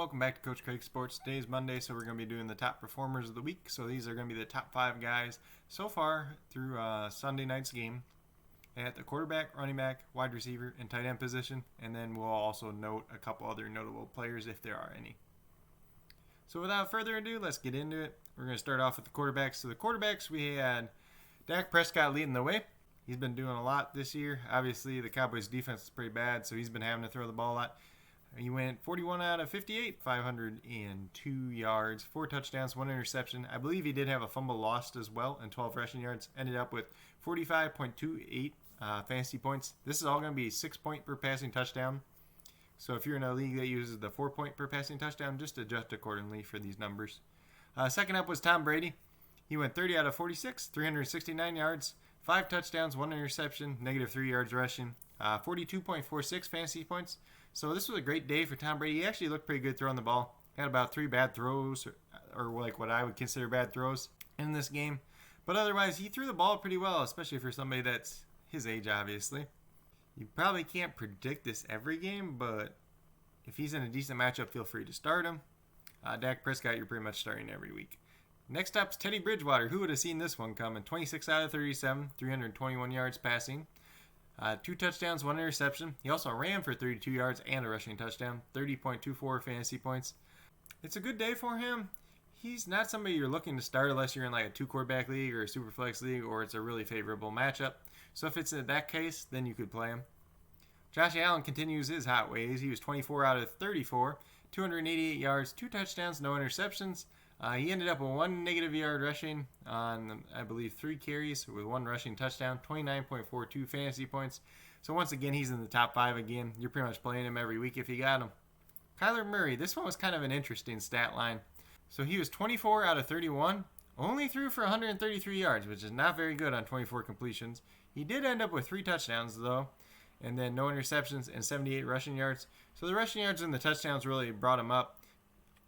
welcome back to Coach Craig Sports. Today's Monday, so we're going to be doing the top performers of the week. So these are going to be the top 5 guys so far through Sunday night's game at the quarterback, running back, wide receiver, and tight end position. And then we'll also note a couple other notable players if there are any. So without further ado, let's get into it. We're going to start off with the quarterbacks. So the quarterbacks, we had Dak Prescott leading the way. He's been doing a lot this year. Obviously, the Cowboys' defense is pretty bad, so he's been having to throw the ball a lot. He went 41 out of 58, 502 yards, 4 touchdowns, 1 interception. I believe he did have a fumble lost as well and 12 rushing yards. Ended up with 45.28 fantasy points. This is all going to be 6-point per passing touchdown. So if you're in a league that uses the 4-point per passing touchdown, just adjust accordingly for these numbers. Second up was Tom Brady. He went 30 out of 46, 369 yards, 5 touchdowns, 1 interception, negative 3 yards rushing, 42.46 fantasy points. So this was a great day for Tom Brady. He actually looked pretty good throwing the ball. Had about 3 bad throws, or like what I would consider bad throws in this game. But otherwise, he threw the ball pretty well, especially for somebody that's his age, obviously. You probably can't predict this every game, but if he's in a decent matchup, feel free to start him. Dak Prescott, you're pretty much starting every week. Next up is Teddy Bridgewater. Who would have seen this one coming? 26 out of 37, 321 yards passing. 2 touchdowns, 1 interception. He also ran for 32 yards and a rushing touchdown, 30.24 fantasy points. It's a good day for him. He's not somebody you're looking to start unless you're in like a 2-quarterback league or a super flex league or it's a really favorable matchup. So if it's in that case, then you could play him. Josh Allen continues his hot ways. He was 24 out of 34, 288 yards, 2 touchdowns, no interceptions. He ended up with 1 negative yard rushing on, I believe, 3 carries with 1 rushing touchdown, 29.42 fantasy points. So once again, he's in the top 5 again. You're pretty much playing him every week if you got him. Kyler Murray, this one was kind of an interesting stat line. So he was 24 out of 31, only threw for 133 yards, which is not very good on 24 completions. He did end up with 3 touchdowns, though, and then no interceptions and 78 rushing yards. So the rushing yards and the touchdowns really brought him up.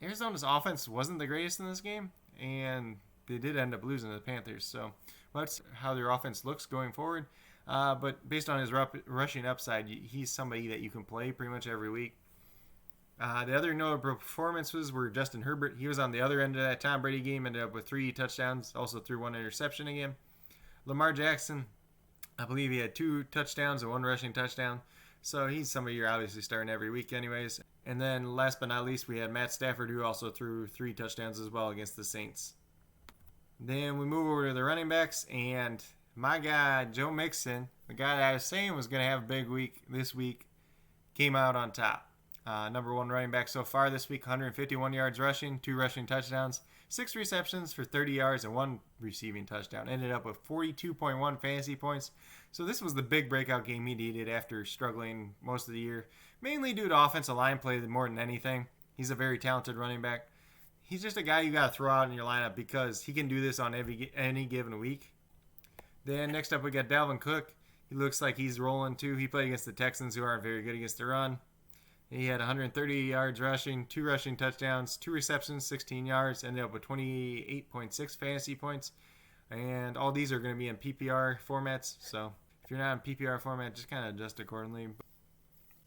Arizona's offense wasn't the greatest in this game, and they did end up losing to the Panthers. So that's how their offense looks going forward. But based on his rushing upside, he's somebody that you can play pretty much every week. The other notable performances were Justin Herbert. He was on the other end of that Tom Brady game, ended up with 3 touchdowns, also threw 1 interception again. Lamar Jackson, I believe he had 2 touchdowns and 1 rushing touchdown. So he's somebody you're obviously starting every week anyways. And then last but not least, we had Matt Stafford, who also threw 3 touchdowns as well against the Saints. Then we move over to the running backs, and my guy, Joe Mixon, the guy that I was saying was going to have a big week this week, came out on top. Number 1 running back so far this week, 151 yards rushing, 2 rushing touchdowns, 6 receptions for 30 yards, and 1 receiving touchdown. Ended up with 42.1 fantasy points. So this was the big breakout game he needed after struggling most of the year, mainly due to offensive line play more than anything. He's a very talented running back. He's just a guy you got to throw out in your lineup because he can do this on any given week. Then next up we got Dalvin Cook. He looks like he's rolling too. He played against the Texans, who aren't very good against the run. He had 130 yards rushing, 2 rushing touchdowns, 2 receptions, 16 yards, ended up with 28.6 fantasy points. And all these are going to be in PPR formats. So if you're not in PPR format, just kind of adjust accordingly.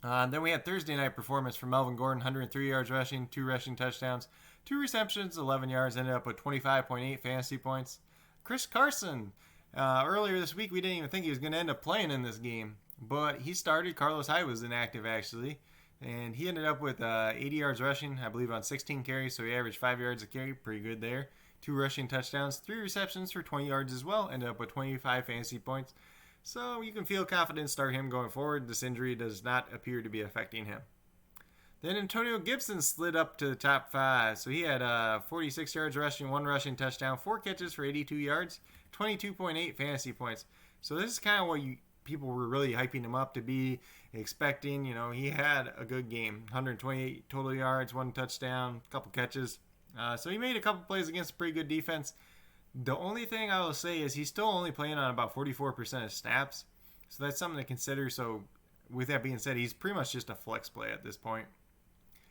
Then we had Thursday night performance from Melvin Gordon, 103 yards rushing, 2 rushing touchdowns, 2 receptions, 11 yards, ended up with 25.8 fantasy points. Chris Carson, earlier this week, we didn't even think he was going to end up playing in this game. But he started. Carlos Hyde was inactive, actually. And he ended up with 80 yards rushing, I believe, on 16 carries. So he averaged 5 yards a carry. Pretty good there. 2 rushing touchdowns, 3 receptions for 20 yards as well. Ended up with 25 fantasy points. So you can feel confident start him going forward. This injury does not appear to be affecting him. Then Antonio Gibson slid up to the top 5. So he had 46 yards rushing, 1 rushing touchdown, 4 catches for 82 yards, 22.8 fantasy points. So this is kind of what people were really hyping him up to be expecting. You know, he had a good game, 128 total yards, 1 touchdown, a couple catches. So he made a couple plays against a pretty good defense. The only thing I will say is he's still only playing on about 44% of snaps. So that's something to consider. So with that being said, he's pretty much just a flex play at this point.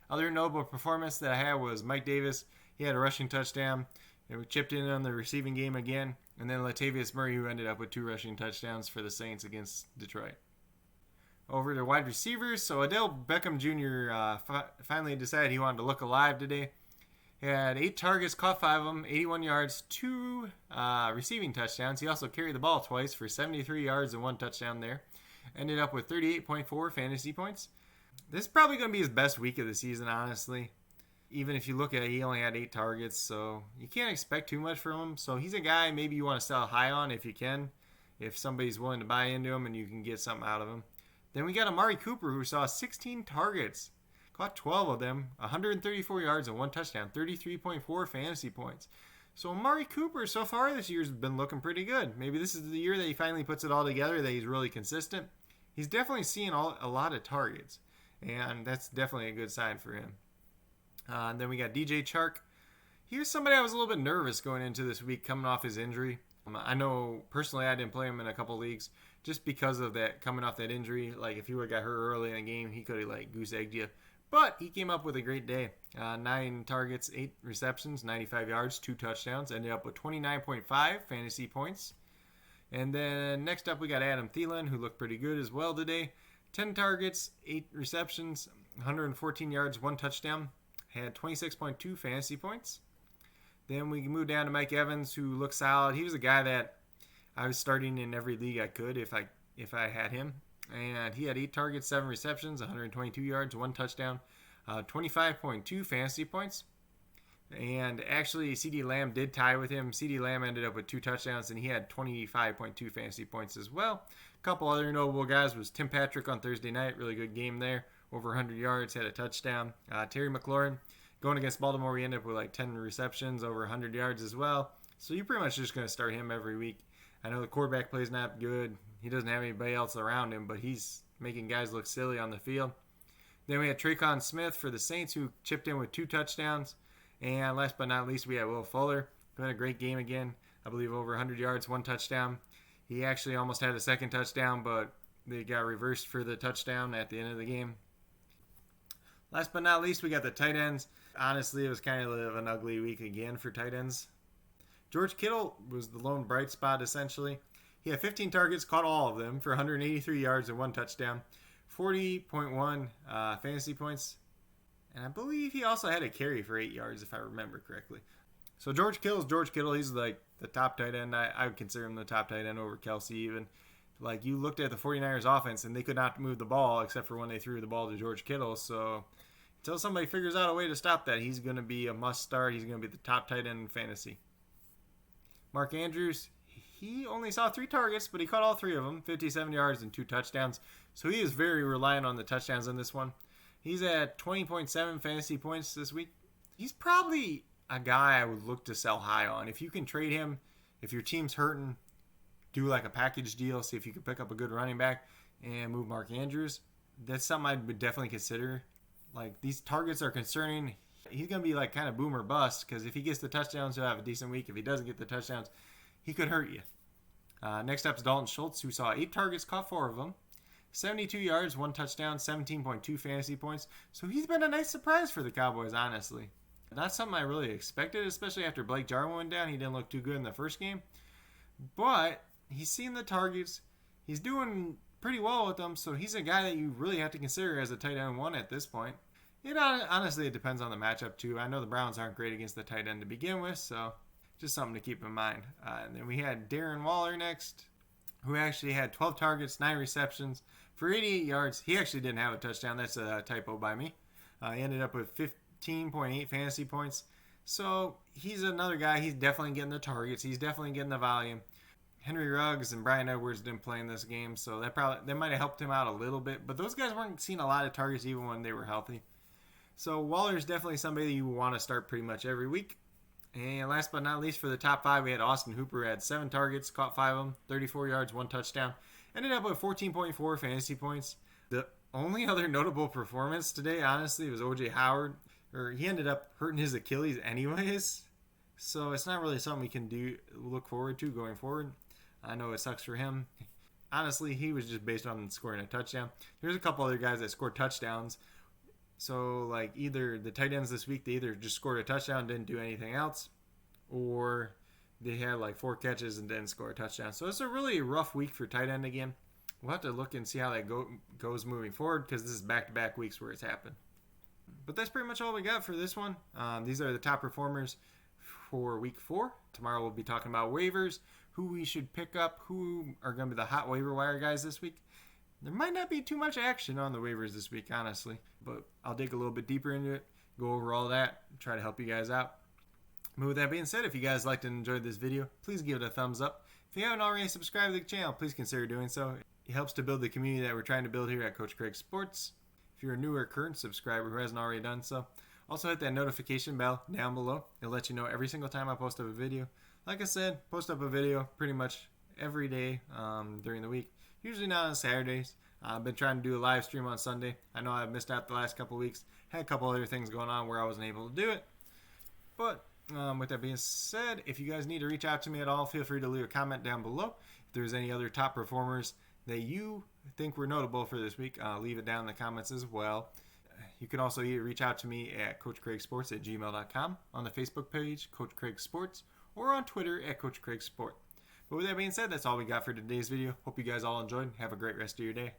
Other notable performance that I had was Mike Davis. He had a rushing touchdown. It chipped in on the receiving game again. And then Latavius Murray, who ended up with 2 rushing touchdowns for the Saints against Detroit. over to wide receivers. So Odell Beckham Jr. Finally decided he wanted to look alive today. He had 8 targets, caught 5 of them, 81 yards, 2 receiving touchdowns. He also carried the ball twice for 73 yards and 1 touchdown there. Ended up with 38.4 fantasy points. This is probably going to be his best week of the season, honestly. Even if you look at it, he only had 8 targets, so you can't expect too much from him. So he's a guy maybe you want to sell high on if you can, if somebody's willing to buy into him and you can get something out of him. Then we got Amari Cooper, who saw 16 targets, caught 12 of them, 134 yards and 1 touchdown, 33.4 fantasy points. So Amari Cooper so far this year has been looking pretty good. Maybe this is the year that he finally puts it all together, that he's really consistent. He's definitely seeing a lot of targets, and that's definitely a good sign for him. And then we got DJ Chark. He was somebody I was a little bit nervous going into this week coming off his injury. I know personally I didn't play him in a couple leagues just because of that, coming off that injury. Like if he would have got hurt early in the game, he could have like goose egged you. But he came up with a great day. 9 targets, 8 receptions, 95 yards, 2 touchdowns. Ended up with 29.5 fantasy points. And then next up we got Adam Thielen, who looked pretty good as well today. 10 targets, 8 receptions, 114 yards, 1 touchdown. Had 26.2 fantasy points. Then we moved down to Mike Evans, who looked solid. He was a guy that I was starting in every league I could if I had him. And he had 8 targets, 7 receptions, 122 yards, 1 touchdown, 25.2 fantasy points. And actually, CeeDee Lamb did tie with him. CeeDee Lamb ended up with 2 touchdowns, and he had 25.2 fantasy points as well. A couple other notable guys was Tim Patrick on Thursday night. Really good game there. Over 100 yards, had a touchdown. Terry McLaurin, going against Baltimore, we ended up with like 10 receptions, over 100 yards as well. So you're pretty much just going to start him every week. I know the quarterback play's not good. He doesn't have anybody else around him, but he's making guys look silly on the field. Then we had Tre'Quan Smith for the Saints, who chipped in with 2 touchdowns. And last but not least, we had Will Fuller, who had a great game again. I believe over 100 yards, 1 touchdown. He actually almost had a second touchdown, but they got reversed for the touchdown at the end of the game. Last but not least, we got the tight ends. Honestly, it was kind of an ugly week again for tight ends. George Kittle was the lone bright spot, essentially. He had 15 targets, caught all of them for 183 yards and 1 touchdown, 40.1 fantasy points. And I believe he also had a carry for 8 yards, if I remember correctly. So George Kittle's George Kittle. He's like the top tight end. I would consider him the top tight end over Kelsey even. Like, you looked at the 49ers offense, and they could not move the ball except for when they threw the ball to George Kittle. So until somebody figures out a way to stop that, he's going to be a must start. He's going to be the top tight end in fantasy. Mark Andrews, he only saw 3 targets, but he caught all 3 of them, 57 yards and 2 touchdowns. So he is very reliant on the touchdowns in this one. He's at 20.7 fantasy points this week. He's probably a guy I would look to sell high on. If you can trade him, if your team's hurting, do like a package deal, see if you can pick up a good running back and move Mark Andrews. That's something I would definitely consider. Like, these targets are concerning. He's going to be like kind of boom or bust, because if he gets the touchdowns, he'll have a decent week. If he doesn't get the touchdowns, he could hurt you. Next up is Dalton Schultz, who saw 8 targets, caught 4 of them. 72 yards, 1 touchdown, 17.2 fantasy points. So he's been a nice surprise for the Cowboys, honestly. Not something I really expected, especially after Blake Jarwin went down. He didn't look too good in the first game. But he's seen the targets. He's doing pretty well with them, so he's a guy that you really have to consider as a tight end 1 at this point. Honestly, it depends on the matchup, too. I know the Browns aren't great against the tight end to begin with, so just something to keep in mind. And then we had Darren Waller next, who actually had 12 targets, 9 receptions for 88 yards. He actually didn't have a touchdown. That's a typo by me. He ended up with 15.8 fantasy points. So he's another guy. He's definitely getting the targets. He's definitely getting the volume. Henry Ruggs and Bryan Edwards didn't play in this game, so that might have helped him out a little bit. But those guys weren't seeing a lot of targets even when they were healthy. So Waller's definitely somebody that you want to start pretty much every week. And last but not least, for the top 5, we had Austin Hooper. Had 7 targets, caught 5 of them, 34 yards, 1 touchdown. Ended up with 14.4 fantasy points. The only other notable performance today, honestly, was O.J. Howard. He ended up hurting his Achilles anyways. So it's not really something we can look forward to going forward. I know it sucks for him. Honestly, he was just based on scoring a touchdown. There's a couple other guys that scored touchdowns. So, like, either the tight ends this week, they either just scored a touchdown, didn't do anything else, or they had like 4 catches and didn't score a touchdown. So it's a really rough week for tight end again. we'll have to look and see how that goes moving forward, because this is back-to-back weeks where it's happened. But that's pretty much all we got for this one. These are the top performers for week 4. Tomorrow we'll be talking about waivers, who we should pick up, who are going to be the hot waiver wire guys this week. There might not be too much action on the waivers this week, honestly, but I'll dig a little bit deeper into it, go over all that, try to help you guys out. But with that being said, if you guys liked and enjoyed this video, please give it a thumbs up. If you haven't already subscribed to the channel, please consider doing so. It helps to build the community that we're trying to build here at Coach Craig Sports. If you're a new or current subscriber who hasn't already done so, also hit that notification bell down below. It'll let you know every single time I post up a video. Like I said, post up a video pretty much every day during the week. Usually not on Saturdays. I've been trying to do a live stream on Sunday. I know I've missed out the last couple weeks. Had a couple other things going on where I wasn't able to do it. But with that being said, if you guys need to reach out to me at all, feel free to leave a comment down below. If there's any other top performers that you think were notable for this week, leave it down in the comments as well. You can also reach out to me at CoachCraigSports@gmail.com, on the Facebook page, Coach Craig Sports, or on Twitter at Coach Craig Sport. But with that being said, that's all we got for today's video. Hope you guys all enjoyed. Have a great rest of your day.